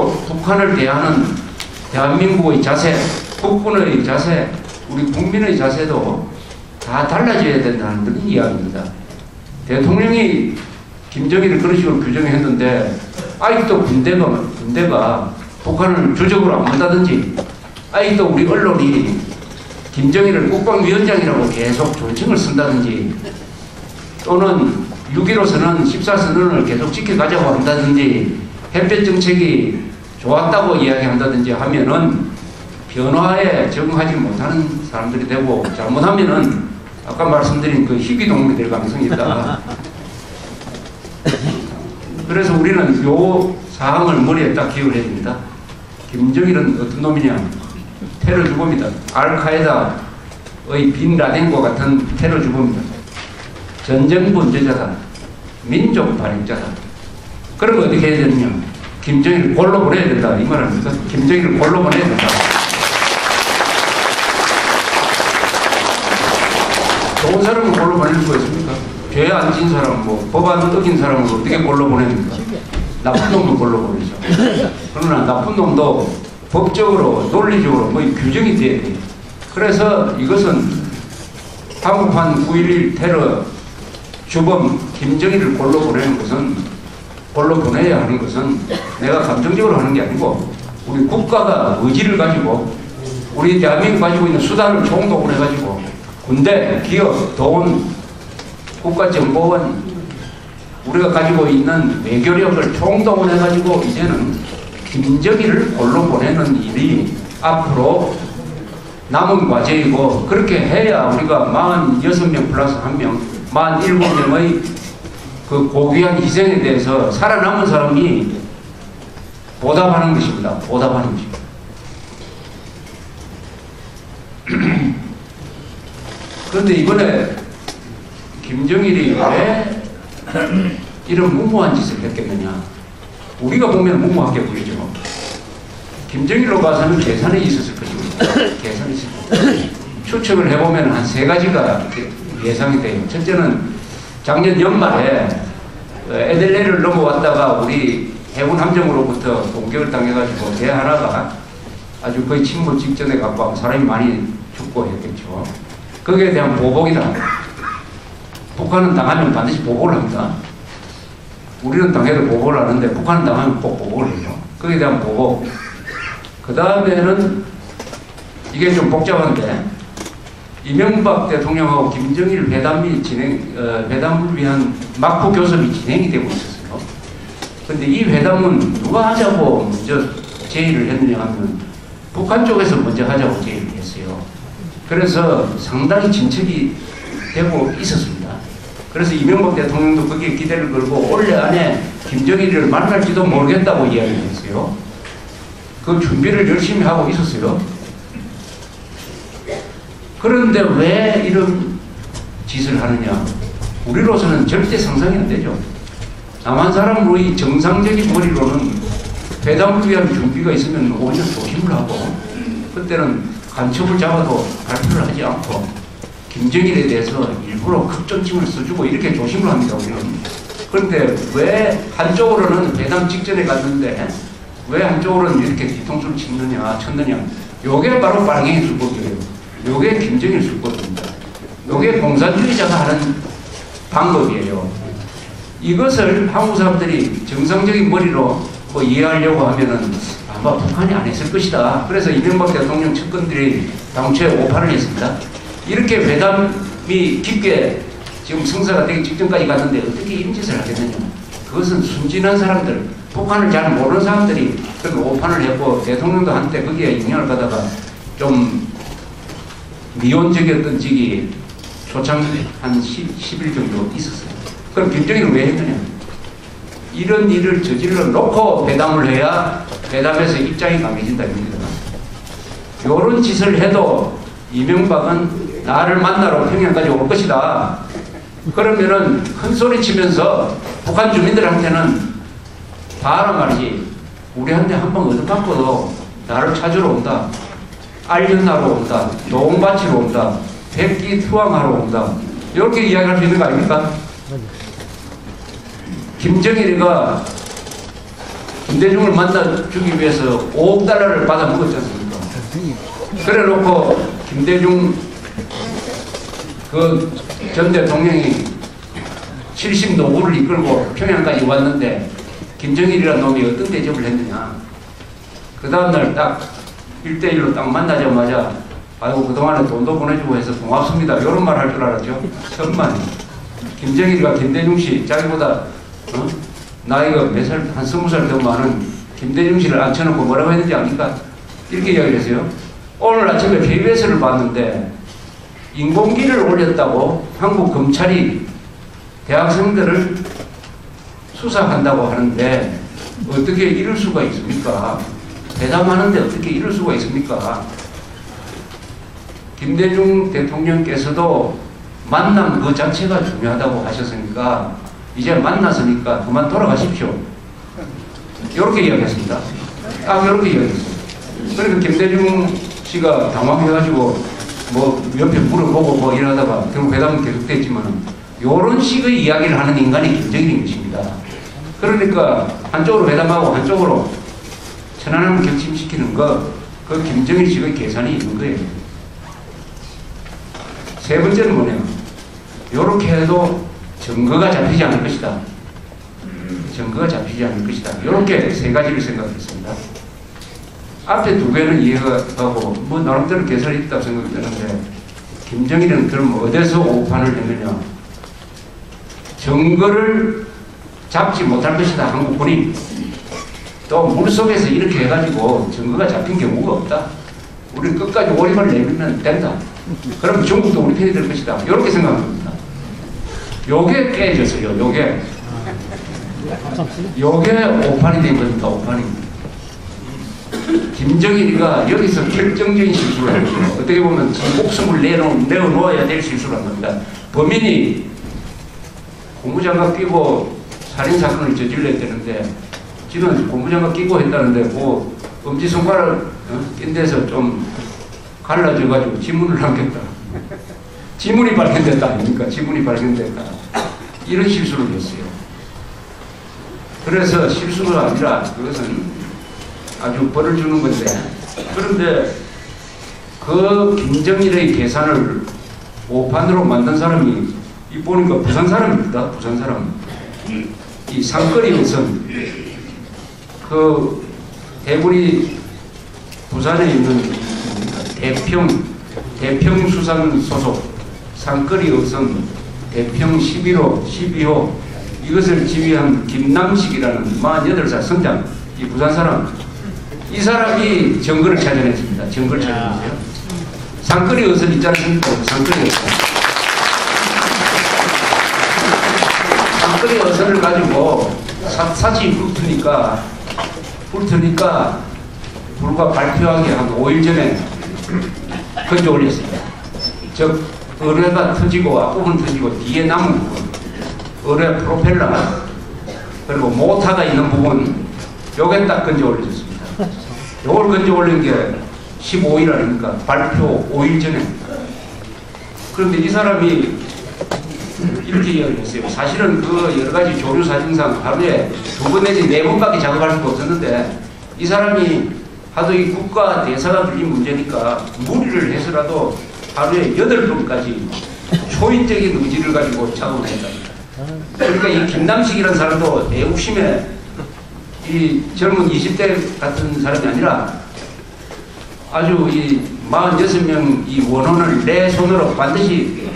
북한을 대하는 대한민국의 자세, 국군의 자세, 우리 국민의 자세도 다 달라져야 된다는 그런 이야기입니다. 대통령이 김정일을 그런 식으로 규정했는데 아직도 군대가 북한을 주적으로 안 본다든지, 아직도 우리 언론이 김정일을 국방위원장이라고 계속 존칭을 쓴다든지, 또는 6.15선언 14선언을 계속 지켜가자고 한다든지, 햇볕 정책이 좋았다고 이야기한다든지 하면은 변화에 적응하지 못하는 사람들이 되고, 잘못하면은 아까 말씀드린 그 희귀동물이 될 가능성이 있다. 그래서 우리는 요 사항을 머리에 딱 기억을 해야 됩니다. 김정일은 어떤 놈이냐? 테러 주범이다. 알카에다의 빈 라덴과 같은 테러 주범이다. 전쟁 범죄자다. 민족 반역자다. 그런 거 어떻게 해야 되느냐? 김정일을 골로 보내야 된다. 이 말 아닙니까? 김정일을 골로 보내야 된다. 좋은 사람은 골로 보낼 수가 있습니까? 죄 안 진 사람, 법 안 어긴 사람은 어떻게 골로 보냅니까? 나쁜 놈도 골로 보내죠. 그러나 나쁜 놈도 법적으로, 논리적으로 규정이 돼야 돼요. 그래서 이것은 한국판 9.11 테러 주범 김정일을 골로 보내는 것은, 골로 보내야 하는 것은 내가 감정적으로 하는 게 아니고, 우리 국가가 의지를 가지고, 우리 대한민국 가지고 있는 수단을 총동원해가지고, 군대, 기업, 돈, 국가정보원, 우리가 가지고 있는 외교력을 총동원해가지고 이제는 김정일을 골로 보내는 일이 앞으로 남은 과제이고, 그렇게 해야 우리가 46명 플러스 1명, 47명의 그 고귀한 희생에 대해서 살아남은 사람이 보답하는 것입니다. 보답하는 것입니다. 그런데 이번에 김정일이 왜 이런 무모한 짓을 했겠느냐? 우리가 보면 무모하게 보이죠. 김정일로 봐서는 계산이 있었을 것입니다. 계산이 있을 것입니다. 추측을 해보면 한 3가지가 예상이 돼요. 첫째는 작년 연말에 에델레를 넘어왔다가 우리 해군 함정으로부터 공격을 당해가지고 배 하나가 아주 거의 침몰 직전에 갖고 사람이 많이 죽고 했겠죠. 거기에 대한 보복이다. 북한은 당하면 반드시 보복을 합니다. 우리는 당해도 보복을 하는데 북한은 당하면 꼭 보복을 해요. 거기에 대한 보복. 그 다음에는 이게 좀 복잡한데, 이명박 대통령하고 김정일 회담을 위한 막후 교섭이 진행이 되고 있었어요. 그런데 이 회담은 누가 하자고 먼저 제의를 했느냐 하면 북한 쪽에서 먼저 하자고 제의를 했어요. 그래서 상당히 진척이 되고 있었습니다. 그래서 이명박 대통령도 거기에 기대를 걸고 올해 안에 김정일을 만날지도 모르겠다고 이야기를 했어요. 그 준비를 열심히 하고 있었어요. 그런데 왜 이런 짓을 하느냐? 우리로서는 절대 상상이 안 되죠. 남한 사람으로의 정상적인 머리로는 회담을 위한 준비가 있으면 오히려 조심을 하고, 그때는 간첩을 잡아도 발표를 하지 않고 김정일에 대해서 일부러 극존칭을 써주고 이렇게 조심을 합니다, 우리는. 그런데 왜 한쪽으로는 회담 직전에 갔는데 왜 한쪽으로는 이렇게 뒤통수를 쳤느냐? 요게 바로 빨갱이 수법이에요. 요게 김정일 수법입니다. 요게 공산주의자가 하는 방법이에요. 이것을 한국 사람들이 정상적인 머리로 이해하려고 하면은 아마 북한이 안 했을 것이다. 그래서 이명박 대통령 측근들이 당초에 오판을 했습니다. 이렇게 회담이 깊게 지금 성사가 되기 직전까지 갔는데 어떻게 이런 짓을 하겠느냐. 그것은 순진한 사람들, 북한을 잘 모르는 사람들이 그런 오판을 했고, 대통령도 한때 거기에 영향을 받아가 좀 미온적이었던 적이 초창 한 10일 정도 있었어요. 그럼 김정일은 왜 했느냐? 이런 일을 저질러 놓고 회담을 해야 회담에서 입장이 강해진다 입니다. 이런 짓을 해도 이명박은 나를 만나러 평양까지 올 것이다. 그러면은 큰 소리 치면서 북한 주민들한테는 봐라 말이지, 우리한테 한번 얻어맞고도 나를 찾으러 온다, 알련하러 온다, 도움 바치러 온다, 백기 투항하러 온다, 이렇게 이야기할 수 있는 거 아닙니까? 김대중을 만나주기 위해서 5억 달러를 받아 먹었지 않습니까? 그래 놓고 김대중 그 전 대통령이 70 노구를 이끌고 평양까지 왔는데 김정일이라는 놈이 어떤 대접을 했느냐. 그 다음날 딱 1대1로 딱 만나자마자 아이고 그동안에 돈도 보내주고 해서 고맙습니다. 이런 말 할 줄 알았죠. 천만. 김정일이가 김대중 씨 자기보다 나이가 몇 살, 한 20살 더 많은 김대중 씨를 앉혀놓고 뭐라고 했는지 압니까? 이렇게 이야기를 했어요. 오늘 아침에 KBS를 봤는데 인공기를 올렸다고 한국 검찰이 대학생들을 수사한다고 하는데 어떻게 이럴 수가 있습니까? 대담하는데 어떻게 이럴 수가 있습니까? 김대중 대통령께서도 만남 그 자체가 중요하다고 하셨으니까 이제 만났으니까 그만 돌아가십시오. 이렇게 이야기했습니다. 딱 이렇게 이야기했어요. 그러니까 김대중 씨가 당황해가지고 뭐 옆에 물어보고 뭐 이러다가 결국 회담은 계속됐지만 이런 식의 이야기를 하는 인간이 김정일인 것입니다. 그러니까 한쪽으로 회담하고 한쪽으로 천안함을 격침시키는 거, 그 김정일 식의 계산이 있는 거예요. 세 번째는 뭐냐? 이렇게 해도 증거가 잡히지 않을 것이다. 증거가 잡히지 않을 것이다. 이렇게 세 가지를 생각했습니다. 앞에 두 개는 이해가 가고 뭐 나름대로 개설이 있다고 생각이 드는데 김정일은 그럼 어디서 오판을 했느냐? 증거를 잡지 못할 것이다. 한국군이 또 물속에서 이렇게 해가지고 증거가 잡힌 경우가 없다. 우리는 끝까지 오림을 내밀면 된다. 그럼 중국도 우리 편이 될 것이다. 이렇게 생각합니다. 요게 깨졌어요. 요게 오판이 된 겁니다. 오판입니다. 김정일이가 여기서 결정적인 실수를 한 거예요. 어떻게 보면 목숨을 내어놓아야 될 실수를 한 겁니다. 범인이 고무장갑 끼고 살인사건을 저질러야 되는데 지는 고무장갑 끼고 했다는데 뭐 엄지손가락 낀 데서 좀 갈라져가지고 지문을 남겼다. 지문이 발견됐다 아닙니까? 지문이 발견됐다. 이런 실수를 했어요. 그래서 실수가 아니라 그것은 아주 벌을 주는 건데, 그런데 그 김정일의 계산을 오판으로 만든 사람이 이 보니까 부산 사람입니다. 부산 사람. 이 상거리 어선, 그 대구리 부산에 있는 대평수산 소속 상거리 어선 대평 12호 이것을 지휘한 김남식이라는 48살 선장, 이 부산 사람, 이 사람이 증거를 찾아냈습니다. 증거를 찾아냈어요. 상거리 어선 있지 않습니까? 상거리 어선. 상거리 어선을 가지고 삿이 불트니까 불과 발표하기 한 5일 전에 건져 올렸습니다. 즉 어뢰가 터지고 앞부분 터지고 뒤에 남은 부분, 어뢰 프로펠러 그리고 모터가 있는 부분, 요게 딱 건져 올려졌습니다. 요걸 건져 올린 게 15일 아닙니까? 발표 5일 전에. 그런데 이 사람이 이렇게 이야기를 했어요. 사실은 그 여러 가지 조류 사정상 하루에 2번 내지 4번밖에 작업할 수가 없었는데 이 사람이 하도 이 국가 대사가 들린 문제니까 무리를 해서라도 하루에 8번까지 초인적인 의지를 가지고 작업을 했답니다. 그러니까 이 김남식이라는 사람도 애국심에 이 젊은 20대 같은 사람이 아니라 아주 이 46명 이 원혼을 내 손으로 반드시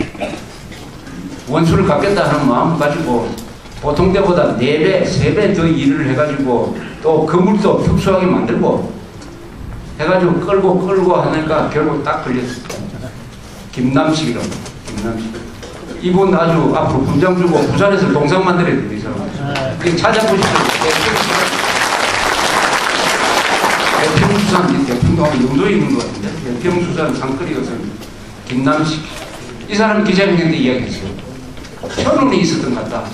원수를 갚겠다 하는 마음 가지고 보통 때보다 4배, 3배 더 일을 해가지고 또 그물도 특수하게 만들고 해가지고 끌고 하니까 결국 딱 걸렸습니다. 김남식이라고. 김남식. 이분 아주 앞으로 분장 주고 부산에서 동상 만들어야 돼요. 이 사람. 찾아보시면 대평수산, 대평동하고 영도에 있는 것 같은데 대평수산 상거리 어선 김남식. 이 사람 기자회견 때 이야기했어요. 1000원이 있었던 것 같다.